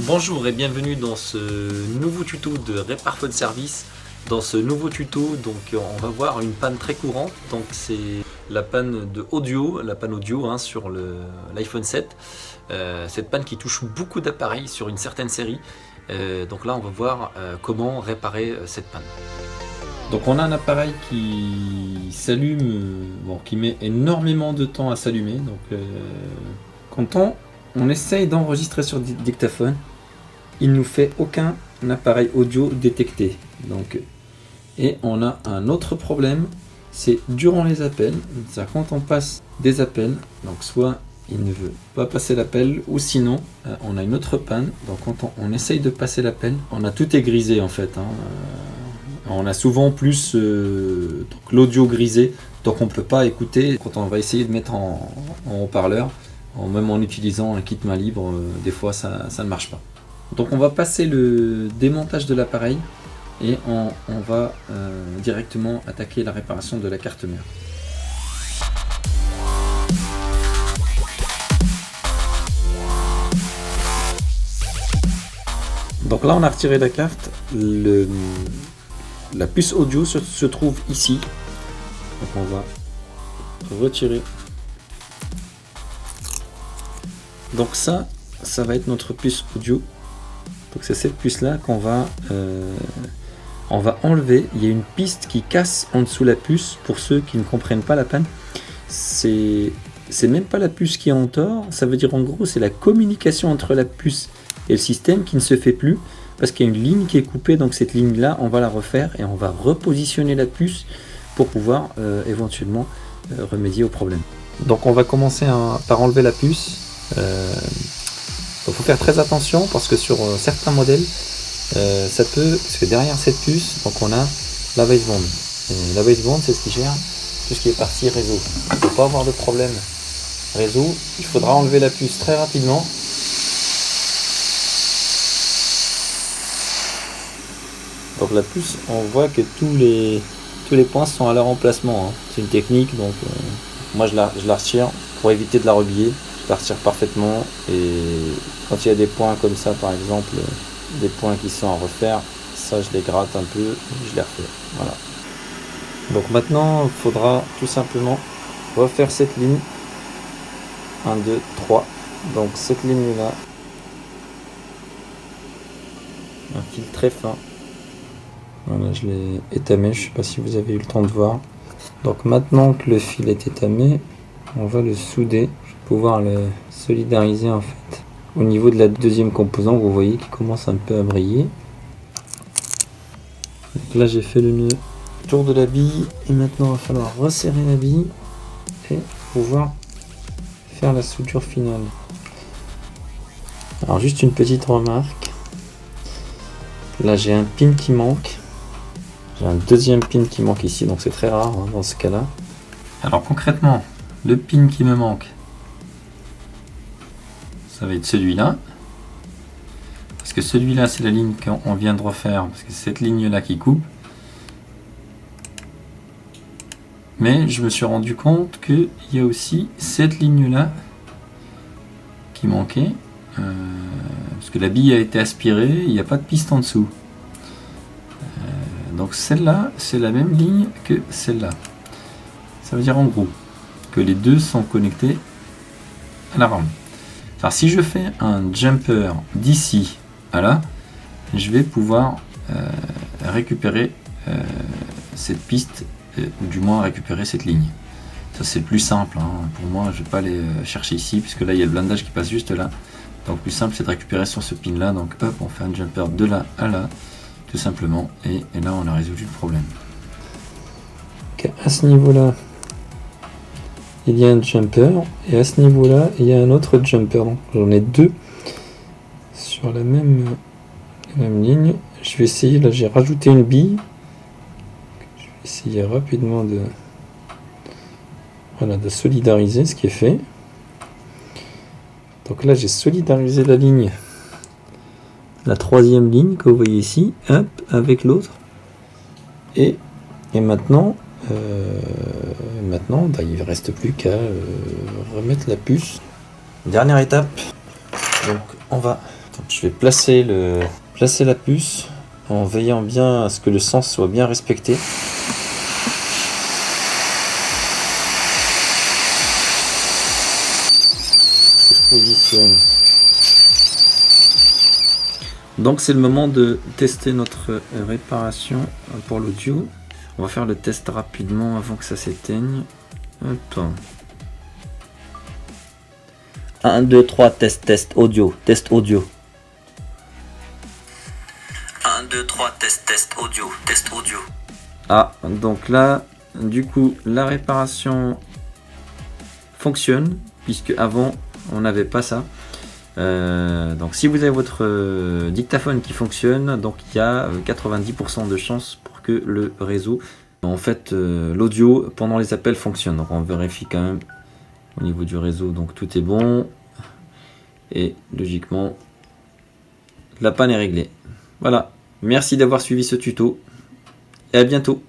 Bonjour et bienvenue dans ce nouveau tuto de Répar Phone Service. Dans ce nouveau tuto, on va voir une panne très courante. Donc c'est la panne de audio, la panne audio sur l'iPhone 7. Cette panne qui touche beaucoup d'appareils sur une certaine série. Donc là on va voir comment réparer cette panne. Donc on a un appareil qui s'allume, qui met énormément de temps à s'allumer. Donc quand on essaye d'enregistrer sur dictaphone, il nous fait aucun appareil audio détecté. Et on a un autre problème, c'est durant les appels, c'est-à-dire quand on passe des appels, donc soit il ne veut pas passer l'appel, ou sinon on a une autre panne. Donc quand on essaye de passer l'appel, on a tout est grisé en fait. On a souvent plus l'audio grisé, donc on ne peut pas écouter. Quand on va essayer de mettre en haut-parleur, même en utilisant un kit main libre, des fois ça ne marche pas. Donc on va passer le démontage de l'appareil et on va directement attaquer la réparation de la carte mère. Donc là on a retiré la carte, la puce audio se trouve ici. Donc on va retirer. Donc ça va être notre puce audio. Donc c'est cette puce là qu'on va enlever. Il y a une piste qui casse en dessous la puce. Pour ceux qui ne comprennent pas la panne, c'est même pas la puce qui est en tort. Ça veut dire en gros c'est la communication entre la puce et le système qui ne se fait plus parce qu'il y a une ligne qui est coupée. Donc cette ligne là on va la refaire et on va repositionner la puce pour pouvoir éventuellement remédier au problème. Donc on va commencer par enlever la puce. Il faut faire très attention parce que sur certains modèles ça peut, parce que derrière cette puce donc on a la baseband. Et la baseband c'est ce qui gère tout ce qui est partie réseau. Il ne faut pas avoir de problème réseau, il faudra enlever la puce très rapidement. Donc la puce, on voit que tous les points sont à leur emplacement. C'est une technique, donc moi je la retire pour éviter de la rebiller. Je la retire parfaitement, et quand il y a des points comme ça, par exemple, des points qui sont à refaire, ça je les gratte un peu, je les refais. Voilà. Donc maintenant, il faudra tout simplement refaire cette ligne. 1, 2, 3. Donc cette ligne là, un fil très fin. Voilà, je l'ai étamé, je ne sais pas si vous avez eu le temps de voir. Donc maintenant que le fil est étamé, on va le souder. Pouvoir le solidariser en fait au niveau de la deuxième composante, vous voyez qui commence un peu à briller. Donc là j'ai fait le nœud autour de la bille et maintenant il va falloir resserrer la bille et pouvoir faire la soudure finale. Alors juste une petite remarque, là j'ai un pin qui manque, j'ai un deuxième pin qui manque ici, donc c'est très rare dans ce cas là. Alors concrètement le pin qui me manque, ça va être celui-là, parce que celui-là c'est la ligne qu'on vient de refaire, parce que c'est cette ligne-là qui coupe. Mais je me suis rendu compte qu'il y a aussi cette ligne-là qui manquait, parce que la bille a été aspirée, il n'y a pas de piste en dessous. Donc celle-là, c'est la même ligne que celle-là. Ça veut dire en gros que les deux sont connectés à la RAM. Alors si je fais un jumper d'ici à là, je vais pouvoir récupérer cette piste, ou du moins récupérer cette ligne. Ça c'est le plus simple, pour moi je ne vais pas aller chercher ici, puisque là il y a le blindage qui passe juste là. Donc le plus simple c'est de récupérer sur ce pin là, donc hop, on fait un jumper de là à là, tout simplement, et là on a résolu le problème. Okay, à ce niveau là, il y a un jumper, et à ce niveau là il y a un autre jumper, donc j'en ai deux sur la même ligne. Je vais essayer, là j'ai rajouté une bille, je vais essayer rapidement de solidariser ce qui est fait. Donc là j'ai solidarisé la ligne, la troisième ligne que vous voyez ici, hop, avec l'autre, et maintenant il ne reste plus qu'à remettre la puce. Dernière étape, donc on va Donc, je vais placer la puce en veillant bien à ce que le sens soit bien respecté. Je positionne. Donc c'est le moment de tester notre réparation pour l'audio. On va faire le test rapidement avant que ça s'éteigne. Attends. 1, 2, 3, test audio, 1, 2, 3, test audio. Ah, donc là, du coup, la réparation fonctionne, puisque avant, on n'avait pas ça. Donc si vous avez votre dictaphone qui fonctionne, donc il y a 90% de chances pour que le réseau, en fait l'audio pendant les appels fonctionne. Donc on vérifie quand même au niveau du réseau, donc tout est bon et logiquement la panne est réglée. Voilà, merci d'avoir suivi ce tuto et à bientôt.